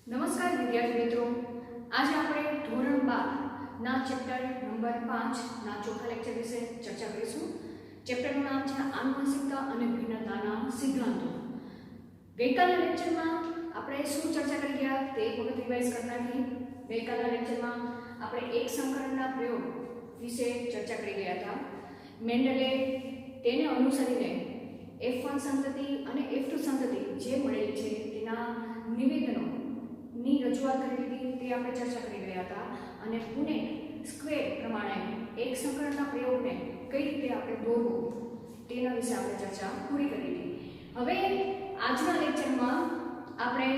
નમસ્કાર વિદ્યાર્થી મિત્રો, આજે આપણે ધોરણ 12 ના ચેપ્ટર નંબર 5 ના ચોથા લેક્ચર વિશે ચર્ચા કરીશું. ચેપ્ટરનું નામ છે આનુવંશિકતા અને ભિન્નતાના સિદ્ધાંતો. ગઈકાલના લેક્ચરમાં આપણે શું ચર્ચા કરી ગયા તે એક વખત રિવાઇઝ કરતા નહીં. ગઈકાલના લેક્ચરમાં આપણે એક સંકરણના પ્રયોગ વિશે ચર્ચા કરી ગયા હતા. મેન્ડલે તેને અનુસરીને F1 સંતતિ અને F2 સંતતિ જે મળેલી છે તેના નિવેદનો ની રજૂઆત કરી હતી તે આપણે ચર્ચા કરી રહ્યા હતા. અને પુનેટ સ્ક્વેર પ્રમાણે એક સંકરણના પ્રયોગને કઈ રીતે આપણે દોરવો તેના વિશે આપણે ચર્ચા પૂરી કરી હતી. હવે આજના લેક્ચરમાં આપણે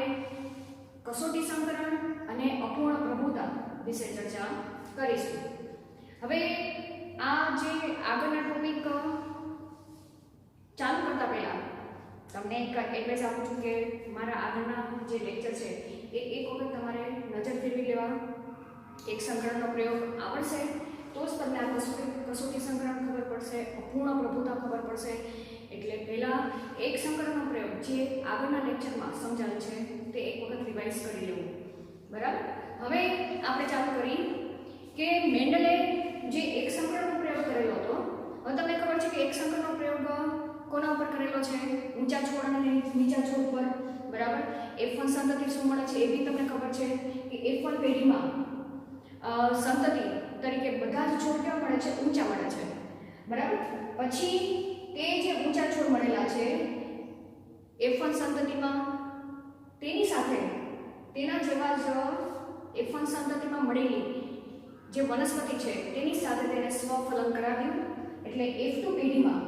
કસોટી સંકરણ અને અપૂર્ણ પ્રભુતા વિશે ચર્ચા કરીશું. હવે આ જે આગળના ટોપિક ચાલુ કરતા પહેલા તમને એક એડવાઇસ આપું છું કે મારા આગળના જે લેક્ચર છે એ એક વખત તમારે નજર ફેરવી લેવા. એક સંકરણનો પ્રયોગ આવડશે તો જ તમને આ કસોટી સંકરણ ખબર પડશે, અપૂર્ણ પ્રભુતા ખબર પડશે. એટલે પહેલાં એક સંકરણનો પ્રયોગ જે આગળના લેક્ચરમાં સમજાવેલ છે તે એક વખત રિવાઇઝ કરી લેવું. બરાબર. હવે આપણે ચાલુ કરી કે મેન્ડલે જે એક સંકરણનો પ્રયોગ કરેલો હતો. હવે તમને ખબર છે કે એક સંકરણનો પ્રયોગ કોના ઉપર કરેલો છે? ઊંચા છોડ અને નીચા છોડ પર. બરાબર. F1 સંતતિ શું મળે છે એ બી તમને ખબર છે કે F1 પેઢીમાં સંતતિ તરીકે બધા જ છોડ કેવા મળે છે? ઊંચા મળે છે. બરાબર. પછી તે જે ઊંચા છોડ મળેલા છે F1 સંતતિમાં તેની સાથે તેના જેવા જ F1 સંતતિમાં મળેલી જે વનસ્પતિ છે તેની સાથે તેને સ્વફલન કરાવ્યું. એટલે F2 પેઢીમાં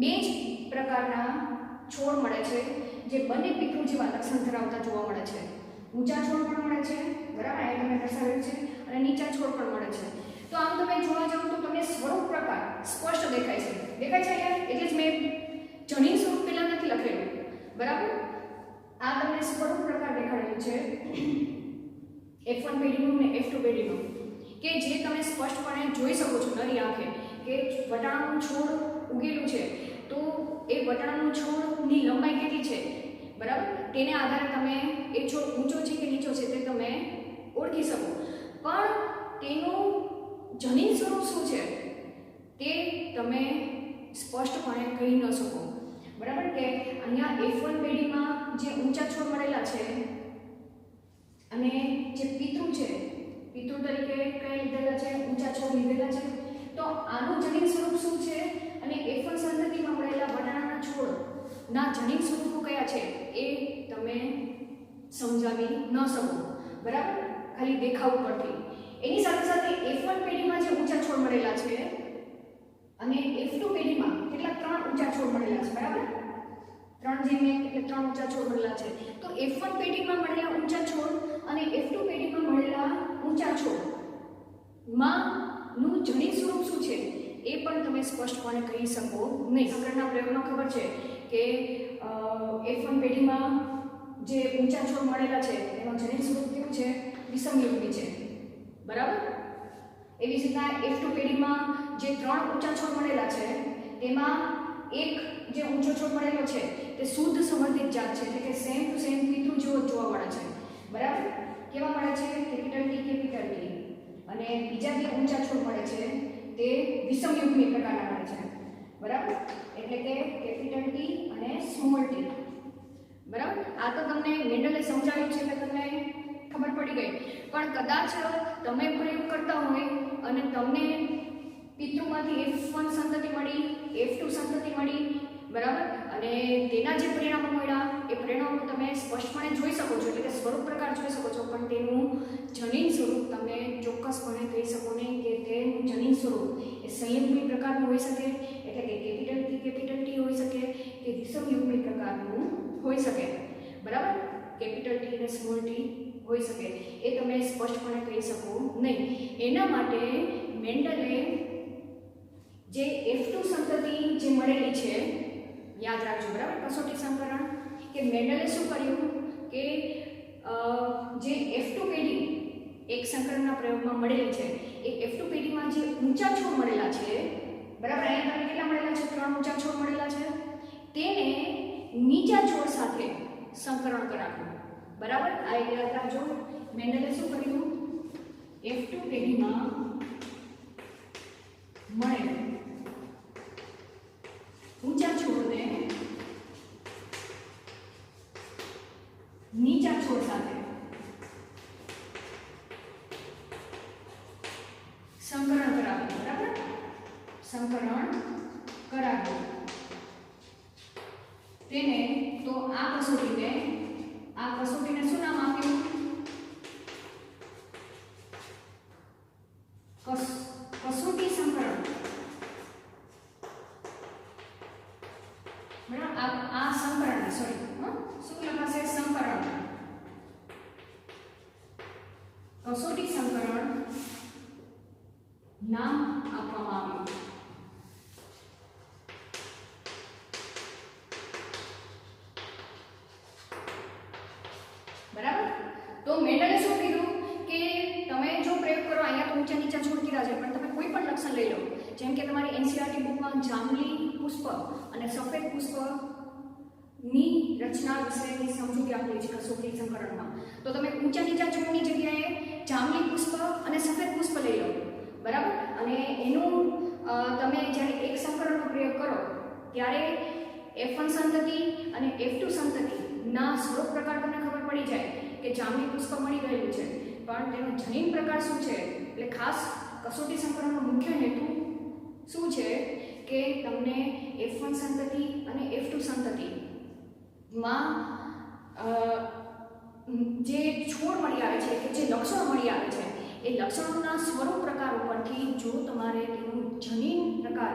બે જ પ્રકારના છોડ મળે છે જે બંને પિતૃ જેવા લક્ષણ ધરાવતા જોવા મળે છે. ઊંચા છોડ પણ મળે છે. બરાબર. અહીં તમે દર્શાવેલું છે. અને નીચા છોડ પણ મળે છે. તો આમ તમે જોવા જાવ તો તમને સ્વરૂપ પ્રકાર સ્પષ્ટ દેખાય છે. દેખાય છે અહીંયા? એટલે જ મેં જનીન સ્વરૂપ પહેલા નથી લખેલું. બરાબર. આ તમને સ્વરૂપ પ્રકાર દેખાડેલું છે F1 પેઢીનું અને F2 પેઢીનું, કે જે તમે સ્પષ્ટપણે જોઈ શકો છો નરી આંખે કે વટાણાનું છોડ ઉગેલું છે તો એ વટાણાનું છોડની લંબાઈ કેટલી છે. બરાબર. તેને આધારે તમે એ છોડ ઊંચો છે કે નીચો છે તે તમે ઓળખી શકો. પણ તેનું જનીન સ્વરૂપ શું છે તે તમે સ્પષ્ટપણે કહી ન શકો. બરાબર. કે અહીંયા F1 પેઢીમાં જે ઊંચા છોડ મળેલા છે અને જે પિતૃ છે, પિતૃ તરીકે કઈ લીધેલા છે? ઊંચા છોડ લીધેલા છે. તો આનું જનીન સ્વરૂપ શું છે અને F1 સંતતિમાં મળેલા વટાણાના છોડના જનીન સ્વરૂપો કયા છે એ તમે સમજાવી ન શકો. બરાબર. ખાલી દેખાવ પરથી. એની સાથે સાથે F1 પેઢીમાં જે ઊંચા છોડ મળેલા છે અને F2 પેઢીમાં કેટલા? 3 ઊંચા છોડ મળેલા છે. બરાબર. 3 જેમ 1 એટલે 3 ઊંચા છોડ મળેલા છે. તો F1 પેઢીમાં મળેલા ઊંચા છોડ અને F2 પેઢીમાં મળેલા ઊંચા છોડમાં નું જનીન સ્વરૂપ શું છે એ પણ તમે સ્પષ્ટપણે કહી શકો નહીં. સંકરણના પ્રયોગમાં ખબર છે કે F1 પેઢીમાં જે ઊંચા છોડ મળેલા છે એનું જનીન સ્વરૂપ કેવું છે? વિષમયુગ્મી છે. બરાબર. એવી જ રીતના F2 પેઢીમાં જે 3 ઊંચા છોડ મળેલા છે તેમાં એક જે ઊંચો છોડ મળેલો છે તે શુદ્ધ સંવર્ધિત જાત છે. એટલે કે સેમ ટુ સેમ પિતૃ જેવો જોવા મળે છે. બરાબર. કેવા મળે છે? Capital T capital T. અને બીજા જે ઊંચા છોડ મળે છે તે વિષમયુગ્મી પ્રકારના મળે છે. બરાબર. એટલે કે કેપિટલ T અને સ્મોલ t. બરાબર. આ તો તમને મેન્ડલે સમજાવ્યું છે એટલે તમને ખબર પડી ગઈ. પણ કદાચ તમે પ્રયોગ કરતા હોય અને તમને પિતૃમાંથી F1 સંતતિ મળી, F2 સંતતિ મળી. બરાબર. અને તેના જે પરિણામો મળ્યા એ પરિણામો તમે સ્પષ્ટપણે જોઈ શકો છો. એટલે કે સ્વરૂપ પ્રકાર જોઈ શકો છો. પણ તેનું જનીન સ્વરૂપ તમે ચોક્કસપણે કહી શકો નહીં કે તેનું જનીન સ્વરૂપ એ સંયુગ્મી પ્રકારનું હોઈ શકે. એટલે કે કેપિટલ T હોઈ શકે કે વિષમયુગ્મી પ્રકારનું હોઈ શકે. બરાબર. કેપિટલ T અને સ્મોલ t હોઈ શકે. એ તમે સ્પષ્ટપણે કહી શકો નહીં. એના માટે મેન્ડલે જે F2 સંતતિ જે મળેલી છે યાદ રાખજો. બરાબર. કસોટી સંકરણ કે મેન્ડલે શું કર્યું કે જે F2 પેઢી એક સંકરણના પ્રયોગમાં મળેલી છે એ F2 પેઢીમાં જે ઊંચા છોડ મળેલા છે. બરાબર. અહીંયા તમને કેટલા મળેલા છે? 3 ઊંચા છોડ મળેલા છે. તેને નીચા છોડ સાથે સંકરણ કરાવ્યું. બરાબર, આ યાદ રાખજો. મેન્ડલે શું કર્યું? F2 પેઢીમાં મળે ઊંચા છોડને નીચા છોડ સાથે સંકરણ કરાવ્યું. બરાબર, સંકરણ કરાવ્યું તેને. તો આ કસોટીને શું નામ આપ્યું? કસોટી સંકરણ. બરાબર, આ સંકરણ, સોરી શું લખાશે? સંકરણ, કસોટી સંકરણ નામ આપવામાં આવ્યું. બરાબર, તો મેન્ડલે શું કીધું કે તમે જો પ્રયોગ કરો, અહીંયા તો ઊંચા નીચા છોડ કીધા છે, પણ તમે કોઈ પણ લક્ષણ લઈ લો, જેમ કે તમારી એનસીઈઆરટી બુકમાં જાંબલી પુષ્પ અને સફેદ પુષ્પ ની રચના વિશેની સમજૂતી આપેલી છે કસોટી સંકરણમાં. તો તમે ઊંચા નીચા છોડની જગ્યાએ જાંબલી પુષ્પ અને સફેદ પુષ્પ લઈ લો. બરાબર, અને એનું તમે જ્યારે એક સંકરણનો પ્રયોગ કરો ત્યારે F1 સંતતિ અને F2 સંતતિના સ્વરૂપ પ્રકાર તમને ખબર પડી જાય કે જાંબલી પુષ્પ મળી ગયેલું છે, પણ તેનો જનીન પ્રકાર શું છે. એટલે ખાસ કસોટી સંકરણનો મુખ્ય હેતુ શું છે કે તમને F1 સંતતિ અને F2 સંતતિમાં જે છોડ મળી આવે છે કે જે લક્ષણો મળી આવે છે એ લક્ષણોના સ્વરૂપ પ્રકાર ઉપરથી જો તમારે તેનું જનીન પ્રકાર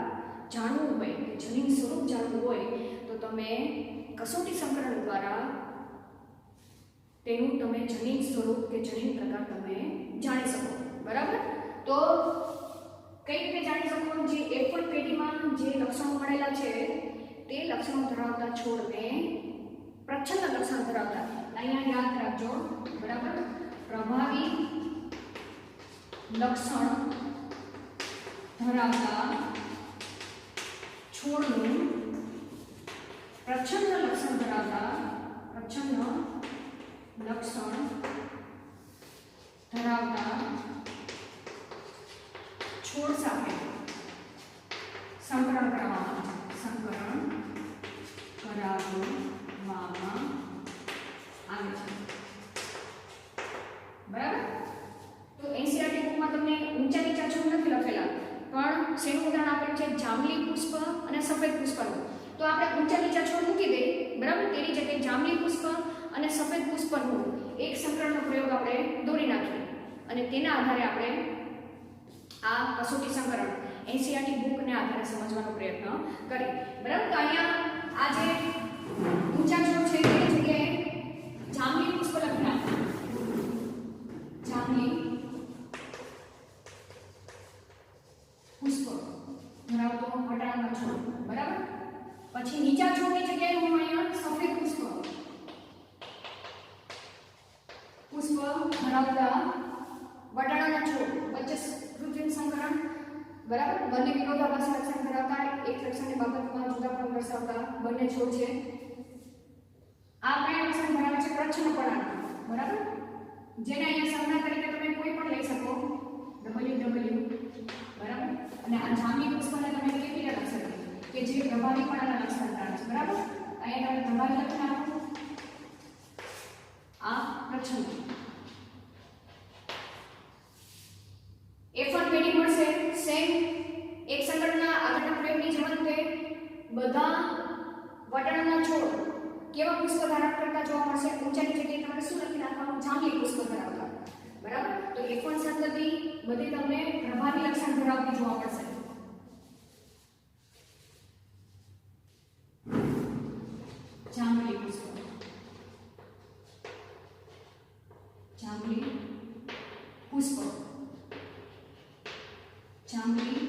જાણવું હોય કે જનીન સ્વરૂપ જાણવું હોય તો તમે કસોટી સંકરણ દ્વારા તેનું તમે જનીન સ્વરૂપ કે જનીન પ્રકાર તમે જાણી શકો. બરાબર, તો કઈ રીતે જાણી શકો? જે F1 પેઢીમાં જે લક્ષણો મળેલા છે તે લક્ષણો ધરાવતા છોડને પ્રચ્છન્ન લક્ષણ ધરાવતા, અહીંયા યાદ રાખજો. બરાબર, પ્રભાવી લક્ષણ ધરાવતા છોડનું પ્રચ્છન્ન લક્ષણ ધરાવતા છોડ સાથે સંકરણ કરવામાં આવે છે. બરાબર, તો એનસીઈઆરટી બુકમાં તમને ઊંચા નીચા છોડ નથી લખેલા, પણ શેનું ઉદાહરણ આપેલું છે? જાંબલી પુષ્પ અને સફેદ પુષ્પનું. તો આપણે ઊંચા નીચા છોડ મૂકી દઈએ. બરાબર, તેની જગ્યાએ જાંબલી પુષ્પ અને સફેદ પુષ્પનું એક સંકરણનો પ્રયોગ આપણે દોરી નાખીએ અને તેના આધારે આપણે આ કસોટી સંકરણ એનસીઈઆરટી બુકને આધારે સમજવાનો પ્રયત્ન કરીએ. બરાબર, તો અહીંયા આ જે ઊંચા છોડ છે તેની જગ્યાએ જાંબલી પુષ્પ લખી નાખીએ. જાંબલી પુષ્પ ધરાવતો વટાણાનો છોડ. બરાબર, પછી નીચા છોડની જગ્યાએ હું અહીંયા સફેદ પુષ્પ ધરાવતા વટાણાના છોડ વચ્ચે કૃત્રિમ સંકરણ. બરાબર, બંને વિરોધાભાસી લક્ષણ ધરાવતા, એક લક્ષણની બાબતમાં જુદાપણું દર્શાવતા બંને છોડ છે. આ કયા લક્ષણ ધરાવે છે? પ્રચ્છન્નપણાનું. બરાબર, જેને અહીંયા સંજ્ઞા તરીકે તમે કોઈ પણ લઈ શકો, WW. બરાબર, અને આ જાંબલી પુષ્પને તમે કેપિટલ અક્ષર કે જે પ્રભાવીપણાના લક્ષણ ધરાવે છે. બરાબર, અહીંયા તમે પ્રભાવી લક્ષણ આપો, આ પ્રચ્છન્ન. F1 પેઢી મળશે સેમ એક સંકરણના આગળના પ્રયોગની જેમ તે બધા વટાણાના છોડ કેવા પુષ્પ ધારણ કરતા જોવા મળશે? ઊંચાની જગ્યાએ તમારે શું લખી નાખવાનું? જાંબલી પુષ્પ ધરાવતા. બરાબર, તો F1 સંતતિ બધી તમને પ્રભાવી લક્ષણ ધરાવતી જોવા મળશે. જાંબલી પુષ્પ, જાંબલી પુષ્પ, જાંબલી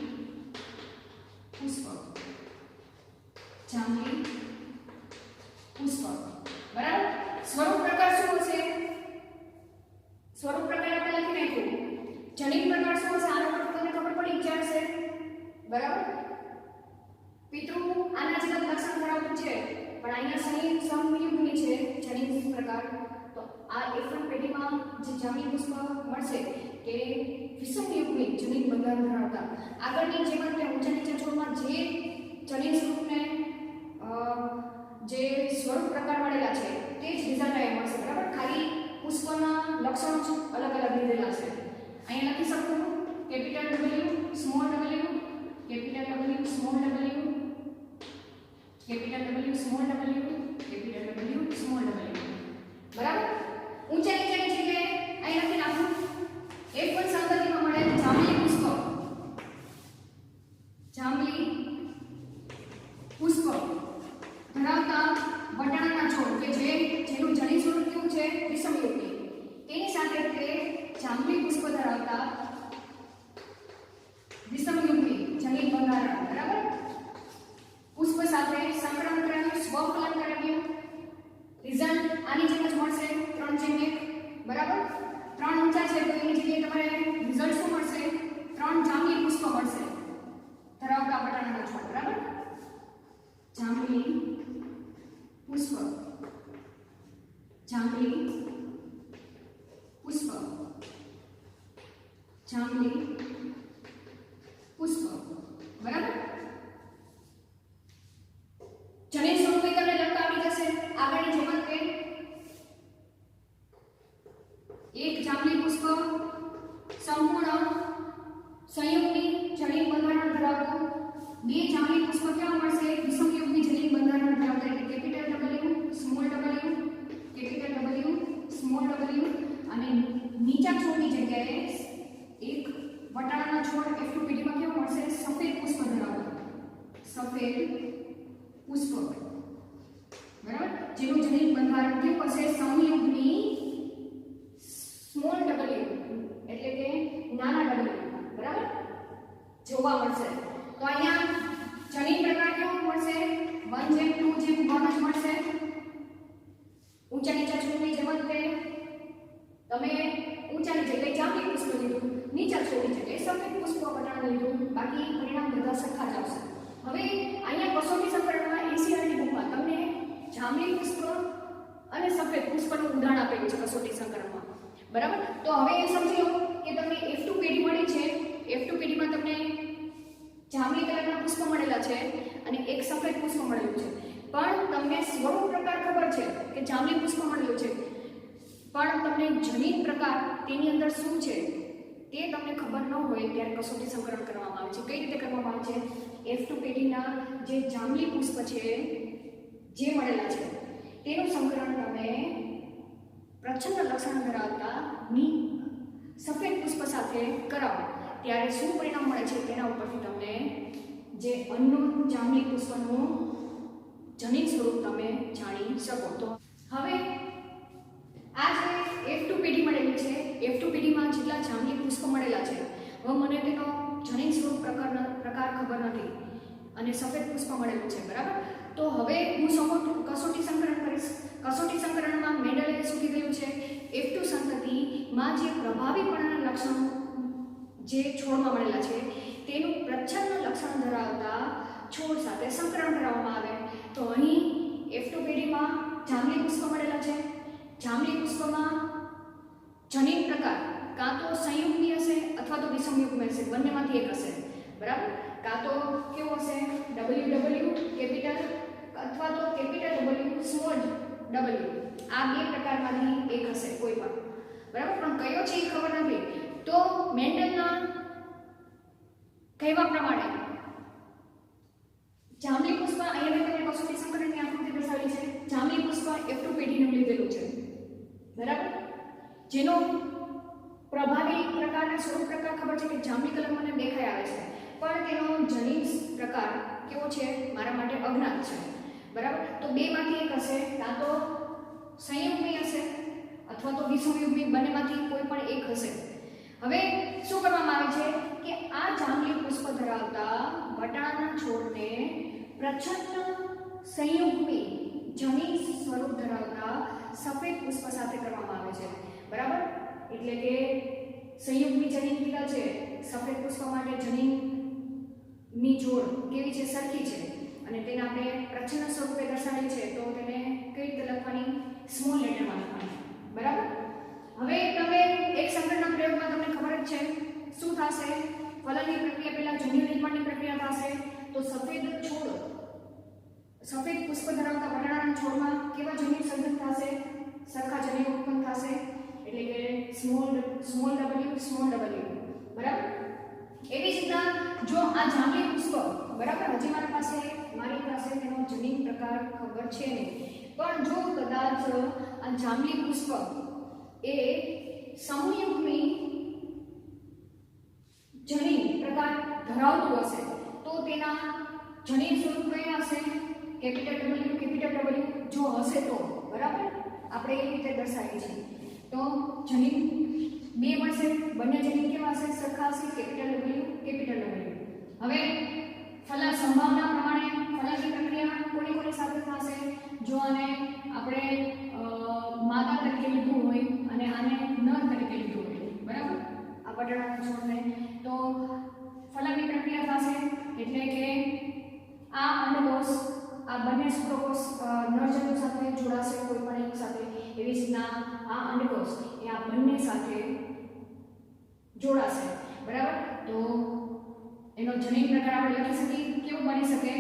પુષ્પ, જાંબલી પુષ્પ. બરાબર, સ્વરૂપ પ્રકાર શું હશે? સ્વરૂપ પ્રકાર આપણે લખી નાખ્યું. જનીન પ્રકાર શું હશે? આનો પર તમને ખબર પડી ગયા હશે. બરાબર, પિતૃ આના જેવા લક્ષણ ધરાવતું છે, પણ અહીંયા સમયુગ્મી છે જનીન પ્રકાર. તો આ F1 પેઢીમાં જે જાંબલી પુષ્પ મળશે કે વિષમયુગ્મી જનીન બંધારણ ધરાવતા આગળની જેમ આપણે ઊંચા નીચા છોડમાં જે જનીન સ્વરૂપને જે સ્વરૂપ પ્રકાર મળેલા છે તે જ રિઝલ્ટ અહીં મળશે બરાબર. ખાલી પુષ્પના લક્ષણો જ અલગ અલગ લીધેલા છે. અહીંયા લખી શકું capital W small w capital W small w capital W small w capital W small w બરાબર. ઊંચા નીચેની જગ્યાએ અહીં લખી નાખું F1 સંગતિમાં મળેલ જાંબલી પુષ્પ ધરાવતા વટાણાના છોડ કે જેનું જનીન સ્વરૂપ કેવું છે વિષમયુગ્મી તેની સાથે તે જાંબલી પુષ્પ ધરાવતા વિષમયુગ્મી જનીન બંધારણ બરાબર. પુષ્પ સાથે સંકરણ કરાવ્યું સ્વફલન કરાવ્યું રિઝલ્ટ આની જેમ જ મળશે 3:1 બરાબર. 3 ઊંચા છે તો એની જગ્યાએ તમારે રિઝલ્ટ શું મળશે 3 જાંબલી પુષ્પ મળશે ધરાવતા વટાણાના છોડ બરાબર. જાંબલી પુષ્પ જાંબલી પુષ્પ જાંબલી પુષ્પ બરાબર. જનીન સ્વરૂપે તમને લખતા આવડી જશે. આગળની જેમ કે એક જાંબલી પુષ્પ સંપૂર્ણ સંયુક્તની જનીન બંધારણ ધરાવતું બે જાંબલી પુષ્પ કેવા મળશે વિષમયુગ્મી જનીન બંધારણ ધરાવતા એટલે capital W small w capital W small w અને નીચા છોડની જગ્યાએ એક વટાણાનો છોડ F2 પેઢીમાં કેવો મળશે સફેદ પુષ્પ ધરાવતો સફેદ પુષ્પ બરાબર. જેનું જનીન બંધારણ કેવું હશે સંયુગ્મી સ્મોલ w એટલે કે નાના w બરાબર જોવા મળશે. તો અહીંયા જનીન પ્રકાર કેવો મળશે 1:2:1 જ મળશે. ઊંચા નીચા છોડની જેમ તે તમે ઊંચા નીચે એટલે જાંબલી પુષ્પ લીધું નીચા છોડની જગ્યાએ સફેદ પુષ્પ વટાણા લીધું બાકી પરિણામ બધા સરખા જ આવશે. હવે અહીંયા કસોટી સંકલનમાં NCERT બુકમાં તમને જાંબલી પુષ્પ અને સફેદ પુષ્પનું ઉદાહરણ આપેલું છે કસોટી સંકલનમાં બરાબર. તો હવે એ સમજી લો કે તમને F2 પેઢી મળી છે. F2 પેઢીમાં તમને જાંબલી કલરના પુષ્પ મળેલા છે અને એક સફેદ પુષ્પ મળેલું છે. પણ તમને સ્વરૂપ પ્રકાર ખબર છે કે જાંબલી પુષ્પ મળેલું છે પણ તમને જનીન પ્રકાર તેની અંદર શું છે તે તમને ખબર ન હોય ત્યારે કસોટી સંકલન કરવામાં આવે છે. કઈ રીતે કરવામાં આવે છે F2 પેઢીના જે જાંબલી પુષ્પ છે જે મળેલા છે તેનું સંકલન તમે પ્રચ્છન્ન લક્ષણ ધરાવતા સફેદ પુષ્પ સાથે કરાવો ત્યારે શું પરિણામ મળે છે તેના ઉપરથી તમને જે અન્નું જાંબલી પુષ્પનું જનીન સ્વરૂપ તમે જાણી શકો. તો હવે આ જે F2 પેઢી મળેલી છે F2 પેઢીમાં જેટલા જાંબલી પુષ્પ મળેલા છે હવે મને તેનો જનીન સ્વરૂપ પ્રકાર ખબર નથી અને સફેદ પુષ્પ મળેલું છે બરાબર. તો હવે હું કસોટી સંકલન કરીશ. કસોટી સંકલનમાં મેન્ડલે શું કીધેલું છે F2 સંતતિમાં જે પ્રભાવીપણાના લક્ષણો જે છોડમાં મળેલા છે તેનું પ્રચ્છન્ન લક્ષણ ધરાવતા છોડ સાથે સંકરણ કરાવવામાં આવે. તો અહીં F2 પેઢીમાં જાંબલી પુષ્પ મળેલા છે. જાંબલી પુષ્પમાં જનીન પ્રકાર કાં તો સંયુગ્મી હશે અથવા તો વિષમયુગ્મી હશે બંનેમાંથી એક હશે બરાબર. કાં તો કેવો હશે WW કેપિટલ અથવા તો કેપિટલ W સ્મોલ w આ બે પ્રકારમાંથી એક હશે કોઈ પણ બરાબર. પણ કયો છે એ ખબર નથી. તો મેન્ડલના કહેવા પ્રમાણે જાંબલી પુષ્પ અહીંયા મેં તમને કસોટી સંકલનની આકૃતિ દર્શાવેલી છે. જાંબલી પુષ્પ F2 પેઢીનું લીધેલું છે બરાબર. જેનો પ્રભાવી પ્રકારના સ્વરૂપ પ્રકાર ખબર છે કે જાંબલી કલર મને દેખાઈ આવે છે પણ તેનો જનીન પ્રકાર કેવો છે મારા માટે અજ્ઞાત છે બરાબર. તો બેમાંથી એક હશે કાં તો સંયુગ્મી હશે અથવા તો વિષમયુગ્મી બંનેમાંથી કોઈ પણ એક હશે. હવે શું કરવામાં આવે છે કે આ જાંબલી પુષ્પ ધરાવતા વટાણાના છોડને પ્રચ્છન્ન સંયુગ્મી જનીન સ્વરૂપ ધરાવતા સફેદ પુષ્પ સાથે કરવામાં આવે છે બરાબર. એટલે કે સંયુગ્મી જનીન કીધા છે સફેદ પુષ્પ માટે જનીનની જોડ કેવી છે સરખી છે અને તેને આપણે પ્રચ્છન્ન સ્વરૂપે દર્શાવી છે તો તેને કઈ રીતે લખવાની સ્મોલ લેટરમાં લખવાની થશે? ફલનની પ્રક્રિયા પહેલા જન્યુ નિર્માણની પ્રક્રિયા થશે. તો સફેદ છોડ, સફેદ પુષ્પ ધરાવતા બટાટાના છોડમાં કેવા જન્યુ સર્જન થશે? સરખા જન્યુ ઉત્પન્ન થશે, એટલે કે સ્મોલ w. બરાબર. એવી જ રીતના જો આ જાંબલી પુષ્પ, બરાબર, હજી મારી પાસે તેનો જનીન પ્રકાર ખબર છે નહીં, પણ જો કદાચ આ જાંબલી પુષ્પ એ સમયુગ્મી જનીન પ્રકાર ધરાવતું હશે તો તેના જનીન સ્વરૂપ કયા હશે? કેપિટલ W જો હશે તો, બરાબર, આપણે એ રીતે દર્શાવીએ છીએ. તો જનીન બે મળશે, બંને જનીન કેવા હશે? સરખા હશે, કેપિટલ W. હવે સંભાવના પ્રમાણે ફલનની પ્રક્રિયા કોની સાથે થશે? જો આને આપણે માદા તરીકે લીધું હોય અને આને નર તરીકે લીધું હોય, બરાબર, આ બટાટાના છોડને, તો ફલનની પ્રક્રિયા થશે, એટલે કે આ અંડકોષ, આ બંને શુક્રકોષ નરજન્યુ સાથે જોડાશે કોઈ પણ એક સાથે. એવી રીતના આ અંડકોષ એ આ બંને સાથે જોડાશે, બરાબર. તો એનો જનીન પ્રકાર આપણે લખી શકીએ, કેવો બની શકે?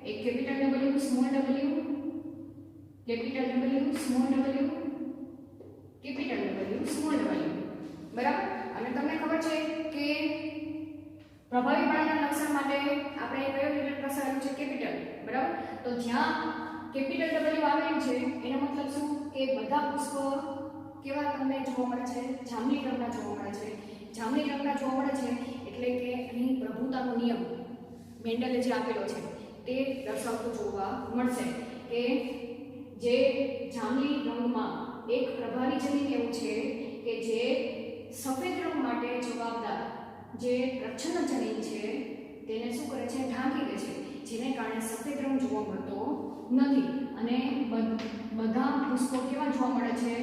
એક capital W, small w, capital W, small w, capital W, small w, બરાબર. અને તમને ખબર છે કે પ્રભાવીપણાના લક્ષણ માટે આપણે કયો લેટર પસારેલું છે? કેપિટલ, બરાબર. તો જ્યાં કેપિટલ W આવેલું છે એનો મતલબ શું? કે બધા પુષ્પ કેવા તમને જોવા મળે છે? જાંબલી રંગના જોવા મળે છે. જાંબલી રંગના જોવા મળે છે એટલે કે અહીં પ્રભુતાનો નિયમ મેન્ડલે જે આપેલો છે તે દર્શાવતો જોવા મળશે કે જે જાંબલી રંગમાં એક પ્રભાવી જનીન એવું છે કે જે સફેદ રંગ માટે જવાબદાર જે પ્રચ્છન્ન જનીન છે તેને શું કરે છે? ઢાંકી દે છે, જેને કારણે સફેદ રંગ જોવા મળતો નથી. અને બધા પુષ્પો કેવા જોવા મળે છે?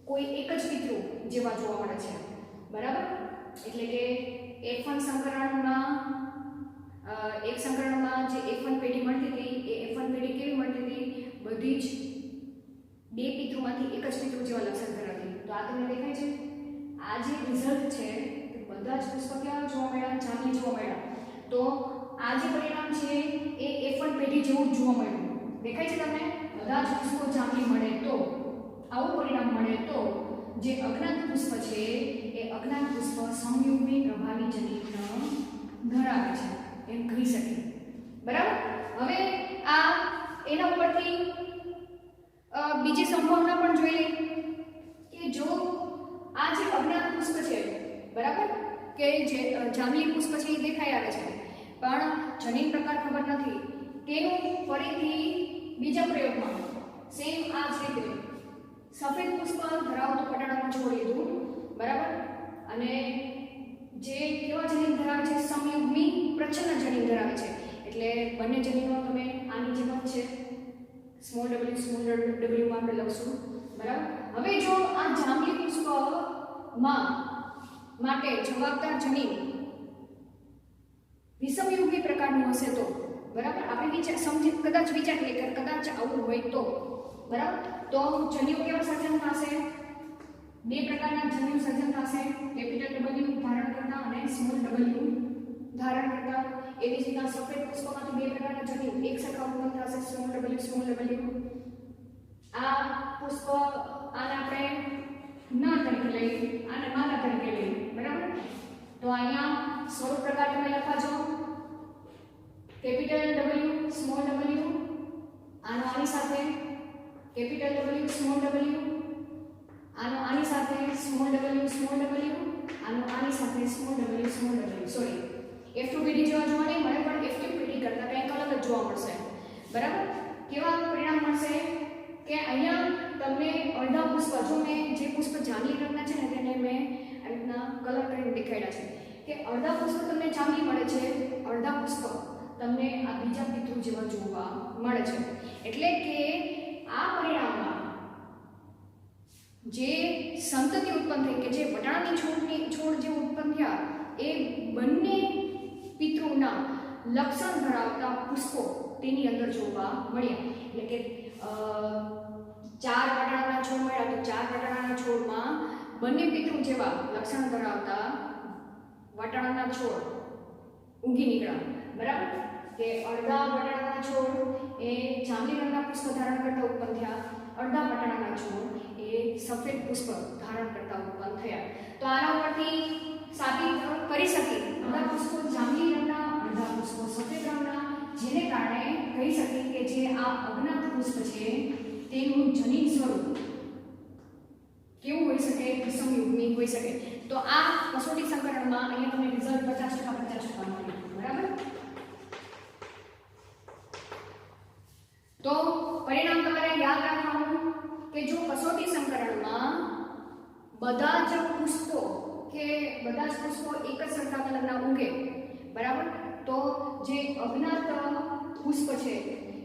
કોઈ એક જ પિતૃ જેવા જોવા મળે છે, બરાબર. એટલે કે F1 સંકરણમાં એક સંકરણમાં જે F1 પેઢી મળતી હતી એ F1 પેઢી કેવી મળતી હતી? બધી જ બે પિતૃમાંથી એક જ પિતૃ જેવા લક્ષણ ધરાવતી. તો આ તમને દેખાય છે? આ જે રિઝલ્ટ છે બધા જ પુષ્પ કેવા જોવા મળ્યા? જાંબલી જોવા મળ્યા. તો આ જે પરિણામ છે એ F1 પેઢી જેવું જ જોવા મળ્યું. દેખાય છે તમને? બધા જ પુષ્પો જાંબલી મળે તો, આવું પરિણામ મળે તો જે અજ્ઞાત પુષ્પ છે એ અજ્ઞાત પુષ્પ સમયુગ્મી પ્રભાવી જનીન ધરાવે છે એમ કહી શકીએ, બરાબર. હવે આ એના ઉપરથી બીજી સંભાવના પણ જોઈ લઈએ કે જો આ જે અજ્ઞાત પુષ્પ છે, બરાબર, કે જે જાંબલી પુષ્પ છે એ દેખાઈ આવે છે પણ જનીન પ્રકાર ખબર નથી, તેનું ફરીથી બીજા પ્રયોગમાં સેમ આ જ રીતે સફેદ પુષ્પ ધરાવતો બટાટાનો છોડ લીધું, બરાબર, અને જે કેવા જનીન ધરાવે છે? સમયુગ્મી પ્રચ્છન્ન જનીન ધરાવે છે. એટલે બંને જનીનો તમે આની જેમ જ છે, સ્મોલ w માં આપણે લખશું, બરાબર. હવે જો આ જાંબલી પુષ્પમાં માટે જવાબદાર જનીન વિષમયુગ્મી પ્રકારનું હશે તો, બરાબર, આપણે કદાચ વિચાર કરીએ કે કદાચ આવું હોય તો, બરાબર, તો જન્યુ કેવા સર્જન થશે? બે પ્રકારના જન્યુ સર્જન થશે, કેપિટલ W ધારણ કરતા અને સ્મોલ w ધારણ કરતા. એવી જ રીતના સફેદ પુષ્પમાંથી બે પ્રકારના જન્યુ એક સરખા ઉત્પન્ન થશે, સ્મોલ w. આ પુષ્પ આને આપણે નર તરીકે લઈએ, આને માદા તરીકે લઈએ, બરાબર. તો અહીંયા સ્વરૂપ પ્રકાર તમે લખાજો, કેપિટલ W, સ્મોલ w, આનો આની સાથે કેપિટલ W, સ્મોલ w, આનો આની સાથે સ્મોલ w, આનો આની સાથે સ્મોલ w. સોરી, F2 પેઢી જેવા જોવા નહીં મળે પણ F2 પેઢી કરતા કંઈક અલગ જ જોવા મળશે, બરાબર. કેવા પરિણામ મળશે કે અહીંયા તમને અડધા પુષ્પ, જો મેં જે પુષ્પ જાંબલી રંગના છે ને તેને મેં આ રીતના કલર કરીને દેખાડ્યા છે કે અડધા પુષ્પ તમને જાંબલી મળે છે, અડધા પુષ્પ તમને આ બીજા પિતૃ જેવા જોવા મળે છે. એટલે કે આ પરિણામમાં જે સંતતિ ઉત્પન્ન થઈ કે જે બટાણાની છોડ જે ઉત્પન્ન થયા એ બંને પિતૃના લક્ષણ ધરાવતા પુષ્પો તેની અંદર જોવા મળ્યા. એટલે કે 4 બટાણાના છોડ મળ્યા તો 4 બટાણાના છોડમાં બંને પિતૃ જેવા લક્ષણ ધરાવતા વટાણાના છોડ ઉગી નીકળ્યા, બરાબર, કે અડધા વટાણાના છોડ એ જાંબલી રંગના પુષ્પ ધારણ કરતા ઉત્પન્ન થયા, અડધા વટાણાના છોડ એ સફેદ પુષ્પ ધારણ કરતા ઉત્પન્ન થયા. તો આના ઉપરથી સાબિત કરી શકીએ અડધા પુષ્પો જાંબલી રંગના, અડધા પુષ્પો સફેદ રંગના, જેને કારણે કહી શકીએ કે જે આ અજ્ઞાત પુષ્પ છે તેનું જનીન સ્વરૂપ કેવું હોઈ શકે? વિષમયુગ્મી હોઈ શકે. તો આ કસોટી સંકલનમાં અહીંયા તમને રિઝલ્ટ 50% મળ્યું, બરાબર. તો પરિણામ તમારે યાદ રાખવાનું કે જો કસોટી સંકલનમાં બધા જ પુષ્પો કે બધા જ પુષ્પો એક જ સરખા કલરના ઉગે, બરાબર, તો જે અજ્ઞાત પુષ્પ છે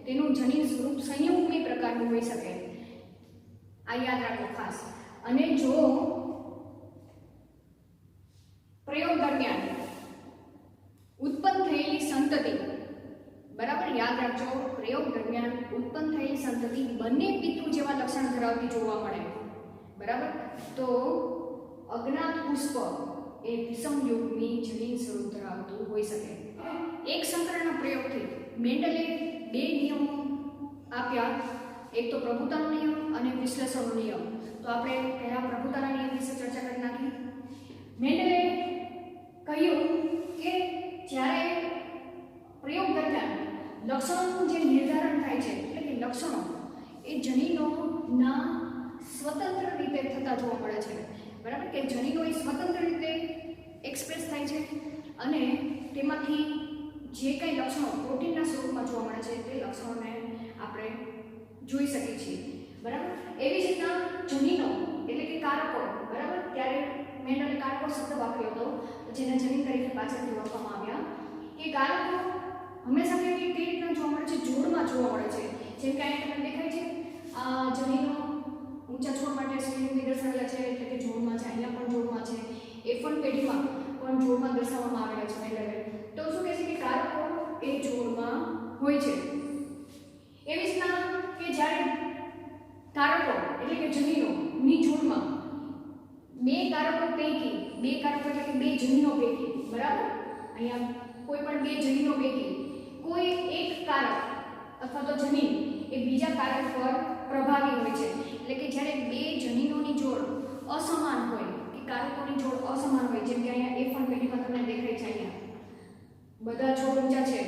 તેનું જનીન સ્વરૂપ સંયુગ્મી પ્રકારનું હોઈ શકે. આ યાદ રાખો ખાસ. અને જો પ્રયોગ દરમિયાન ઉત્પન્ન થયેલી સંતતિ, બરાબર, યાદ રાખજો, પ્રયોગ દરમિયાન ઉત્પન્ન થયેલી સંતતિ બંને પિતૃ જેવા લક્ષણ ધરાવતી જોવા મળે, બરાબર, તો અજ્ઞાત પુષ્પ એ વિષમયુગ્મી જનીન સ્વરૂપ ધરાવતું હોઈ શકે. એક સંકરણના પ્રયોગથી મેન્ડલે બે નિયમો આપ્યા, એક તો પ્રભુતાનો નિયમ અને વિશ્લેષણનો નિયમ. તો આપણે પહેલા પ્રભુતાના નિયમ વિશે ચર્ચા કરી નાખી. મેન્ડલે કહ્યું કે જ્યારે પ્રયોગ દરમિયાન લક્ષણોનું જે નિર્ધારણ થાય છે, એટલે કે લક્ષણો એ જનીનોના સ્વતંત્ર રીતે થતા જોવા મળે છે, બરાબર, કે જનીનો એ સ્વતંત્ર રીતે એક્સપ્રેસ થાય છે અને તેમાંથી જે કંઈ લક્ષણો પ્રોટીનના સ્વરૂપમાં જોવા મળે છે તે લક્ષણોને આપણે જોઈ શકીએ છીએ, બરાબર. એવી જ રીતના જનીનો એટલે કે કારકો, બરાબર, ત્યારે મેન્ડલે કારકો શબ્દ વાપર્યો હતો જેને જનીન તરીકે પાછળથી ઓળખવામાં આવ્યા. કે કારકો હંમેશા કેવી રીતના જોવા મળે છે? જોડમાં જોવા મળે છે. જેમ કે અહીંયા તમને દેખાય છે આ જનીનો ઊંચા છોડ માટે સંયુગ્મી દર્શાવેલા છે, એટલે કે જોડમાં છે. અહીંયા પણ જોડમાં છે. F1 પેઢીમાં પણ જોડમાં દર્શાવવામાં આવેલા છે મેન્ડલે. તો શું કહે છે કે કારકો એ જોડમાં હોય છે. એવી રીતના કે જ્યારે કારકો એટલે કે જનીનોની જોડમાં બે કારકો પૈકી, બે કારકો એટલે કે બે જનીનો પૈકી, બરાબર, અહીંયા કોઈ પણ બે જનીનો પૈકી કોઈ એક કારક અથવા તો જનીન એ બીજા કારક પર પ્રભાવી હોય છે. એટલે કે જ્યારે બે જનીનોની જોડ અસમાન હોય કે કારકોની જોડ અસમાન હોય, જેમ કે અહીંયા F1 પેઢીમાં તમને દેખાય છે, અહીંયા બધા છોડ ઊંચા છે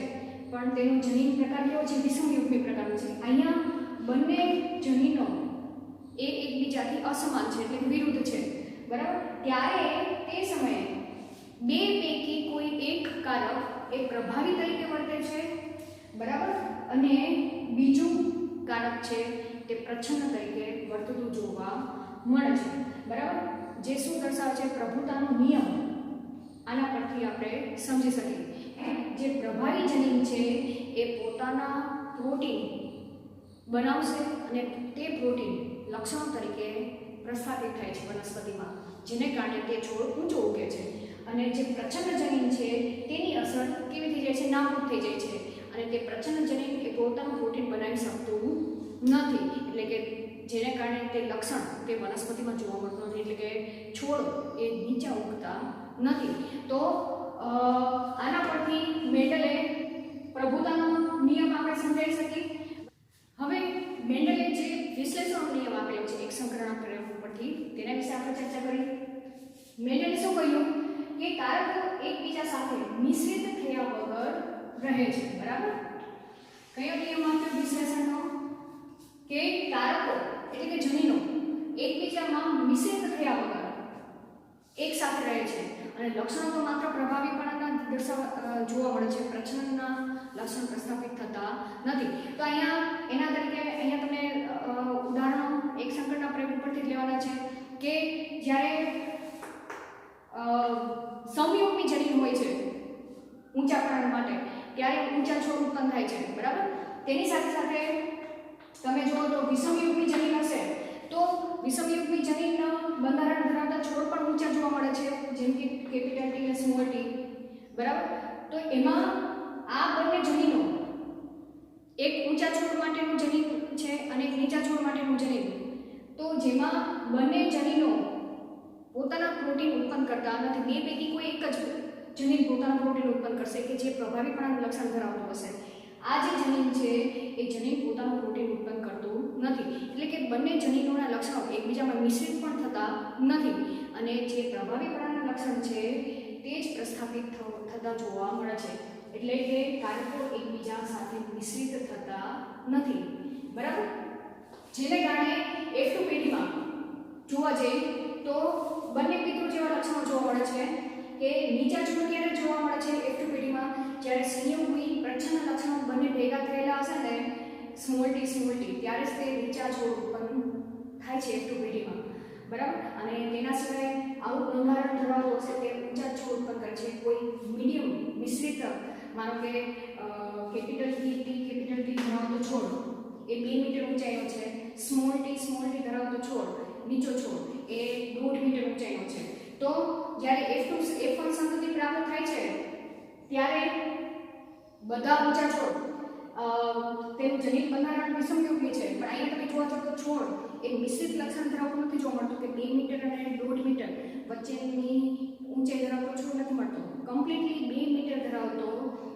પણ તેનો જનીન પ્રકાર કેવો છે? વિષમયુગ્મી પ્રકારનો છે. અહીંયા બંને જનીનો એ એકબીજાથી અસમાન છે, એટલે કે વિરુદ્ધ છે, બરાબર. ત્યારે તે સમયે બે પૈકી કોઈ એક કારક એ પ્રભાવી તરીકે વર્તે છે, બરાબર, અને બીજું કારક છે તે પ્રચ્છન્ન તરીકે વર્તતું જોવા મળે છે, બરાબર. જે શું દર્શાવે છે? પ્રભુતાનો નિયમ. આના પરથી આપણે સમજી શકીએ જે પ્રભાવી જનીન છે એ પોતાના પ્રોટીન બનાવશે અને તે પ્રોટીન લક્ષણો તરીકે પ્રસ્થાપિત થાય છે વનસ્પતિમાં, જેને કારણે તે છોડ ઊંચો ઉગે છે. અને જે પ્રચ્છન્ન જનીન છે તેની અસર કેવી થઈ જાય છે? નાબૂદ થઈ જાય છે. અને તે પ્રચ્છન્ન જનીન એ પોતાનું પ્રોટીન બનાવી શકતું નથી, એટલે કે જેને કારણે તે લક્ષણ તે વનસ્પતિમાં જોવા મળતું નથી, એટલે કે છોડ એ નીચા ઉગતા નથી. તો આના પરથી મેન્ડલે પ્રભુતાનો નિયમ આપણે સમજાવી શકીએ. હવે મેન્ડલે જે વિશ્લેષણનો નિયમ આપેલો છે એક સંકરણના પ્રયોગ પરથી, તેના વિશે આપણે ચર્ચા કરી. મેન્ડલે શું કહ્યું કે કારકો એકબીજા સાથે મિશ્રિત થયા વગર રહે છે, બરાબર. કયો નિયમ આપ્યો વિશ્લેષણનો? કે કારકો એટલે કે જનીનો એકબીજામાં મિશ્રિત થયા વગર એક સાથે રહે છે અને લક્ષણો તો માત્ર પ્રભાવીપણાના જોવા મળે છે, પ્રચ્છન્નના લક્ષણ પ્રસ્થાપિત થતા નથી. તો અહીંયા એના તરીકે અહીંયા તમને ઉદાહરણો એક સંકરણના પ્રયોગ પરથી લેવાના છે કે જ્યારે સંયુગ્મી જનીન હોય છે ઊંચા પ્રાણ માટે, ત્યારે ઊંચા છોડ ઉત્પન્ન થાય છે, બરાબર. તેની સાથે સાથે તમે જુઓ તો વિષમયુગ્મી જનીન હશે તો વિષમયુગ્મી જનીન બંધારણ ધરાવતા છોડ પણ ઊંચા જોવા મળે છે, જેમ કે કેપિટલ ટી અને સ્મોલ ટી, બરાબર. તો એમાં આ બંને જનીનો એક ઊંચા છોડ માટેનું જનીન છે અને એક નીચા છોડ માટેનું જનીન, તો જેમાં બંને જનીનો પોતાના પ્રોટીન ઉત્પન્ન કરતા નથી, બે પૈકી કોઈ એક જ જનીન પોતાનું પ્રોટીન ઉત્પન્ન કરશે કે જે પ્રભાવીપણાનું લક્ષણ ધરાવતું હશે. આ જે જનીન છે એ જનીન પોતાનું પ્રોટીન ઉત્પન્ન કરતું નથી, એટલે કે બંને જનીનોના લક્ષણો એકબીજામાં મિશ્રિત પણ થતા નથી અને જે પ્રભાવીપણાના લક્ષણ છે તે જ પ્રસ્થાપિત થતા જોવા મળે છે. એટલે કે કારકો એકબીજા સાથે મિશ્રિત થતા નથી. બરાબર. જેને કારણે F2 પેઢીમાં જોવા જઈએ તો બંને પિતૃ જેવા લક્ષણો જોવા મળે છે કે નીચા છોડ ક્યારે જોવા મળે છે F2 પેઢીમાં, જ્યારે સંયુગી પ્રચ્છન્ન લક્ષણો બંને ભેગા થયેલા હશે ને સ્મોલ ટી ત્યારે જ તે નીચા છોડ ઉત્પન્ન થાય છે F2 પેઢીમાં. બરાબર. અને તેના સિવાય આવું બંધારણ ધરાવતું હશે તે ઊંચા છોડ ઉત્પન્ન કરે છે. કોઈ મીડિયમ મિશ્રિત માનો કે કેપિટલ ટી ધરાવતો છોડ એ 2 મીટર ઊંચાઈનો છે, સ્મોલ ટી ધરાવતો છોડ નીચો છોડ એ 1.5 મીટર ઊંચાઈનો છે. તો જ્યારે F1 સંતતિ પ્રાપ્ત થાય છે ત્યારે બધા ઊંચા છોડ તેનું જનીન બંધારણ વિષમયુગી છે, પણ અહીંયા તમે જોવા જાવ તો છોડ એ મિશ્રિત લક્ષણ ધરાવતું નથી જોવા મળતું કે 2 મીટર અને 1.5 મીટર વચ્ચેની ઊંચાઈ ધરાવતો છોડ નથી મળતો. કમ્પ્લીટલી 2 મીટર ધરાવતો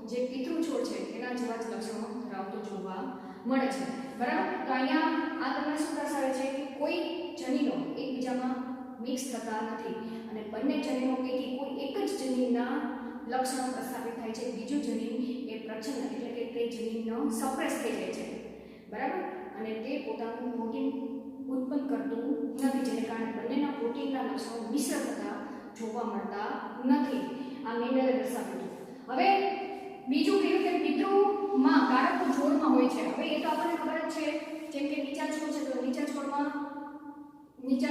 જે પિતૃ છોડ છે એના જેવા જ લક્ષણો ધરાવતો જોવા મળે છે. બરાબર. તો અહીંયા આ તમને શું દર્શાવે છે કે કોઈ જનીનો એકબીજામાં મિક્સ થતા નથી અને બંને જનીનો પૈકી કોઈ એક જ જનીનના લક્ષણો પ્રસ્થાપિત થાય છે, બીજું જનીન એ પ્રચ્છન્ન એટલે કે તે જનીનનો સપ્રેસ થઈ જાય છે. બરાબર. અને તે પોતાનું પ્રોટીન ઉત્પન્ન કરતું નથી, જેને કારણે બંનેના પ્રોટીનના લક્ષણો મિશ્ર થતા જોવા મળતા નથી. આ મેન્ડલે દર્શાવ્યું. હવે બીજું કહ્યું કે પિતૃમાં કારકો જોડમાં હોય છે. હવે એ તો આપણને ખબર જ છે, જેમ કે નીચા છોડ છે તો નીચા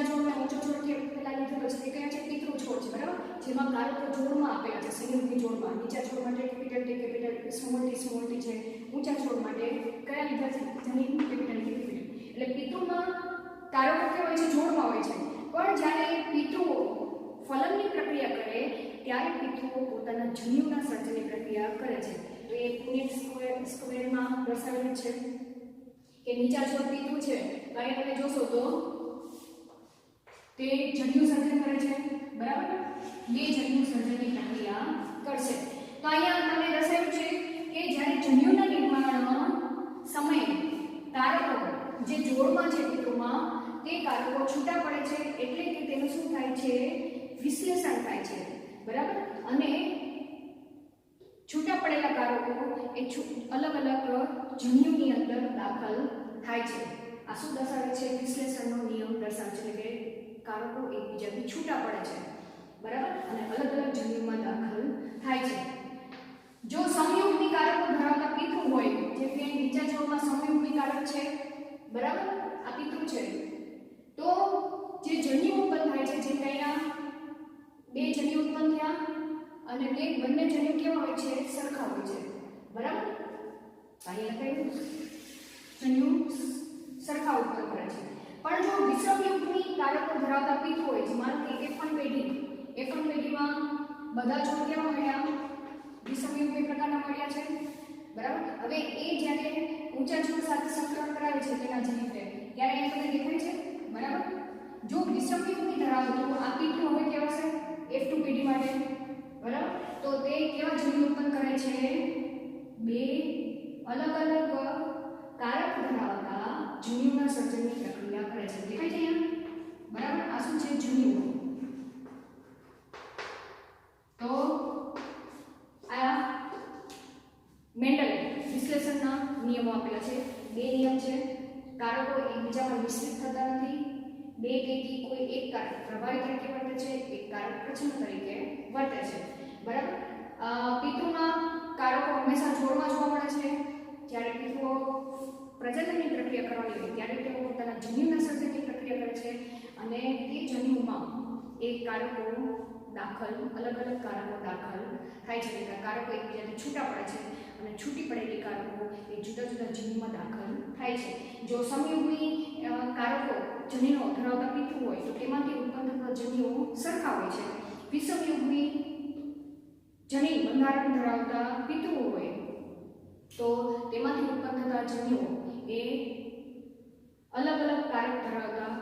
છોડને ઊંચો છોડ કે પેલા લીધેલો છે તે કયા છે પિતૃ છોડ છે. બરાબર. જેમાં કારકો જોડમાં આપેલા છે, સંયુગી જોડમાં. નીચા છોડ માટે કેપિટલ સ્મોલ ટી છે, ઊંચા છોડ માટે કયા લીધા છે જનીન કેપિટલ. એટલે પિતૃમાં કારકો કેવા હોય છે જોડમાં હોય છે, પણ જ્યારે પિતૃઓ ફલનની પ્રક્રિયા કરે ત્યારે પિતૃઓ પોતાના જન્યુના સર્જનની પ્રક્રિયા કરે છે. તો એ પુનેટ સ્ક્વેરમાં દર્શાવેલું છે કે નીચા છોડ પિતૃ છે તો અહીંયા તમે જોશો તો તે જન્યુ સર્જન કરે છે. બરાબર. 2 જન્યુ સર્જનની પ્રક્રિયા કરશે. તો અહીંયા તમને દર્શાવ્યું છે કે જ્યારે જન્યુના નિર્માણનો સમય કારકો જે જોડમાં છે પિતૃમાં તે કારકો છૂટા પડે છે, એટલે કે તેનું શું થાય છે વિશ્લેષણ થાય છે. બરાબર. અને છૂટા પડેલા કારકો એ અલગ અલગ જન્યુની અંદર દાખલ થાય છે. આ શું દર્શાવે છે વિશ્લેષણનો નિયમ દર્શાવે છે કે કારકો એકબીજાથી છૂટા પડે છે. બરાબર. અને અલગ અલગ જન્યુમાં દાખલ થાય છે. જો સંયુગ્મી કારકો ધરાવતા પિતૃ હોય, જેમ કે નીચા છોડમાં સંયુગ્મી કારક છે. બરાબર. આ પિતૃ છે તો જે જન્યુ ઉત્પન્ન થાય છે, જે કયા 2 જન્યુ ઉત્પન્ન થયા અને તે બંને જન્યુ કેવા હોય છે સરખા હોય છે. બરાબર. અહીંયા લખાયું જન્યુ સરખા ઉત્પન્ન કરે છે. પણ જો વિષમયુગ્મી કારકો ધરાવતા પિતૃ હોય છે, માનો કે F1 પેઢીમાં બધા છોડ કેવા મળ્યા વિષમયુગ્મી પ્રકારના મળ્યા છે. બરાબર. હવે એ જ્યારે ઊંચા છોડ સાથે સંકરણ કરાવે છે તેના જનીનને ત્યારે એ તમને દેખાય છે. બરાબર. જો વિષમયુગ્મી ધરાવતું આ પિતૃ હવે કેવા છે F2 પેઢી માટે. બરાબર. તો તે કેવા જન્યુ ઉત્પન્ન કરે છે 2 અલગ અલગ કારક ધરાવતા જન્યુના સર્જનની પ્રક્રિયા કરે છે. દેખાય છે અહીંયા. બરાબર. આ શું છે જન્યુ. તો આ મેન્ડલે વિશ્લેષણના નિયમો આપેલા છે. 2 નિયમ છે. કારકો એકબીજામાં મિશ્રિત થતા નથી. 2 પૈકી કોઈ એક કારક પ્રભાવી તરીકે વર્તે છે, એક કારક પ્રચ્છન્ન તરીકે વર્તે છે. બરાબર. પિતૃના કારકો હંમેશા જોડમાં જોવા મળે છે. જ્યારે પિતૃઓ પ્રજનનની પ્રક્રિયા કરવાની હોય ત્યારે તેઓ પોતાના જન્યુના સર્જનની પ્રક્રિયા કરે છે અને તે જન્યુમાં એક કારકો દાખલ અલગ અલગ કારકો દાખલ થાય છે. કારકો એકબીજાથી છૂટા પડે છે અને છૂટી પડેલી કારકો એ જુદા જુદા જન્યુમાં દાખલ થાય છે. જો સમયુગ્મી કારકો જન્યુઓ ધરાવતા પિતૃ હોય તો તેમાંથી ઉત્પન્ન થતા જન્યુઓ સરખા હોય છે. વિષમયુગ્મી જનીન બંધારણ ધરાવતા પિતૃ હોય તો તેમાંથી ઉત્પન્ન થતા જન્યુઓ એ અલગ અલગ કારક ધરાવતા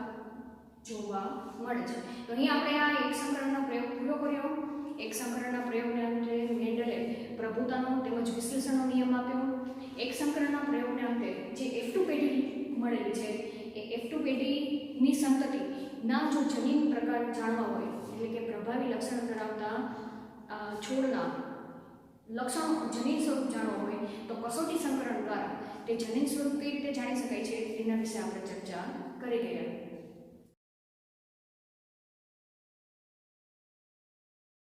જોવા મળે છે. તો અહીં આપણે આ એક સંકરણનો પ્રયોગ પૂરો કર્યો એક સંકરણના પ્રયોગને અંતે મેન્ડલે પ્રભુતાનો તેમજ વિશ્લેષણનો નિયમ આપ્યો. એક સંકરણના પ્રયોગને અંતે જે F2 પેઢી મળેલી છે એ F2 પેઢીની સંતતિના જો જનીન પ્રકાર જાણવા હોય, એટલે કે પ્રભાવી લક્ષણ ધરાવતા છોડના લક્ષણો જનીન સ્વરૂપ જાણવા હોય તો કસોટી સંકરણ દ્વારા તે જનીન સ્વરૂપ કઈ રીતે જાણી શકાય છે તેના વિશે આપણે ચર્ચા કરી ગયા.